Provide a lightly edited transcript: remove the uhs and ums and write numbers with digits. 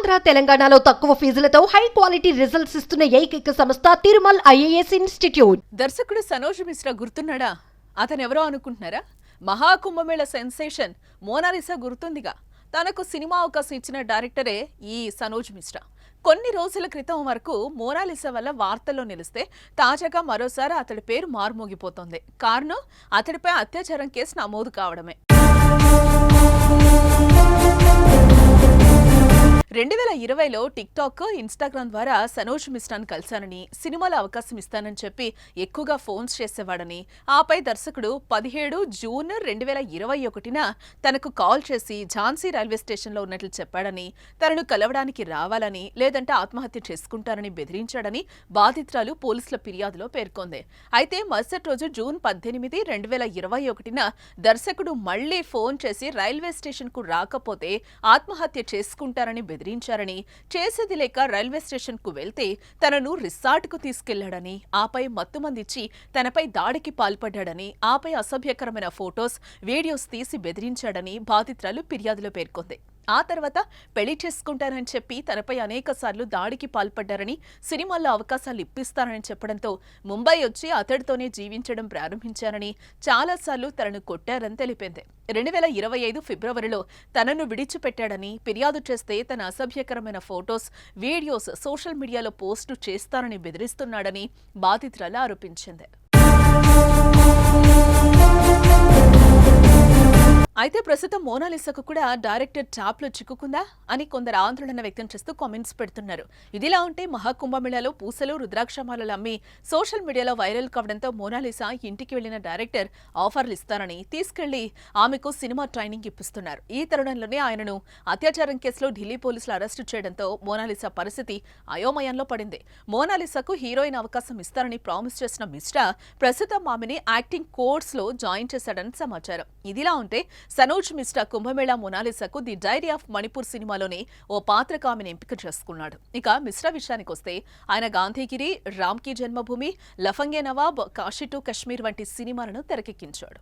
ఆంధ్ర తెలంగాణలో తక్కువ ఫీజులతో high quality results ఇస్తున్న ఏకైక సంస్థ తిరుమల్ ఐఏఎస్ ఇన్స్టిట్యూట్. దర్శకుడు సనోజ్ మిశ్రా గుర్తున్నాడా? అతనెవరో అనుకుంటున్నారా? Maha Kumbh Mela sensation Mona Lisa గుర్తుందిగా. తనకు సినిమా అవకాశం ఇచ్చిన డైరెక్టరే ఈ సనోజ్ మిశ్రా. కొన్ని రోజుల క్రితం వరకు మోనాలిసా వల్ల వార్తల్లో నిలిస్తే తాజాగా మరోసారి అతడి పేరు మారుమోగిపోతోంది. కారణం అతడిపై అత్యాచారం కేసు నమోదు కావడమే. 2020లో టిక్టాక్, ఇన్స్టాగ్రామ్ ద్వారా సనోజ్ మిశ్రాను కలిశానని, సినిమాలో అవకాశం ఇస్తానని చెప్పి ఎక్కువగా ఫోన్స్ చేసేవాడని, ఆపై దర్శకుడు 17 జూన్ 2021న తనకు కాల్ చేసి ఝాన్సీ రైల్వే స్టేషన్లో ఉన్నట్లు చెప్పాడని, తనను కలవడానికి రావాలని లేదంటే ఆత్మహత్య చేసుకుంటారని బెదిరించాడని బాధితురాలు పోలీసుల ఫిర్యాదులో పేర్కొంది. అయితే మరుసటి రోజు జూన్ 18, 2021న దర్శకుడు మళ్లీ ఫోన్ చేసి రైల్వే స్టేషన్కు రాకపోతే ఆత్మహత్య చేసుకుంటారని బెదిరించారని, చేసేది లేక రైల్వే స్టేషన్ కు వెళ్తే తనను రిసార్ట్కు తీసుకెళ్లాడని, ఆపై మత్తుమందిచ్చి తనపై దాడికి పాల్పడ్డాడని, ఆపై అసభ్యకరమైన ఫోటోస్, వీడియోస్ తీసి బెదిరించాడని బాధితురాలు ఫిర్యాదులో పేర్కొంది. ఆ తర్వాత పెళ్లి చేసుకుంటానని చెప్పి తనపై అనేకసార్లు దాడికి పాల్పడ్డారని, సినిమాల్లో అవకాశాలు ఇప్పిస్తానని చెప్పడంతో ముంబై వచ్చి అతడితోనే జీవించడం ప్రారంభించారని, చాలాసార్లు తనను కొట్టారని తెలిపింది. 2025 ఫిబ్రవరిలో తనను విడిచిపెట్టాడని, ఫిర్యాదు చేస్తే తన అసభ్యకరమైన ఫోటోస్, వీడియోస్ సోషల్ మీడియాలో పోస్టు చేస్తానని బెదిరిస్తున్నాడని బాధితురాలు ఆరోపించింది. అయితే ప్రస్తుతం మోనాలిసాకు కూడా డైరెక్టర్ ట్రాప్లో చిక్కుకుందా అని కొందరు ఆందోళన వ్యక్తం చేస్తూ కామెంట్స్ పెడుతున్నారు. ఇదిలా ఉంటే మహాకుంభమేళాలో పూసలు, రుద్రాక్షమాలలు అమ్మి సోషల్ మీడియాలో వైరల్ కావడంతో మోనాలిసా ఇంటికి వెళ్లిన డైరెక్టర్ ఆఫర్లు ఇస్తారని తీసుకెళ్లి ఆమెకు సినిమా ట్రైనింగ్ ఇప్పిస్తున్నారు. ఈ తరుణంలోనే ఆయనను అత్యాచారం కేసులో ఢిల్లీ పోలీసులు అరెస్టు చేయడంతో మోనాలిసా పరిస్థితి అయోమయంలో పడింది. మోనాలిసాకు హీరోయిన్ అవకాశం ఇస్తారని ప్రామిస్ చేసిన మిశ్రా ప్రస్తుతం ఆమెని యాక్టింగ్ కోర్స్లో జాయిన్ చేశాడని సమాచారం. ఇదిలా ఉంటే Sanoj Mishra Kumbh Mela మోనాలిసాకు the diary of Manipur సినిమాలోనే ఓ పాత్రకు ఆమెను ఎంపిక చేసుకున్నాడు. ఇక మిశ్రా విషయానికి వస్తే ఆయన గాంధీగిరి, రామ్ కీ జన్మభూమి, లఫంగే నవాబ్, కాశీ టు కశ్మీర్ వంటి సినిమాలను తెరకెక్కించాడు.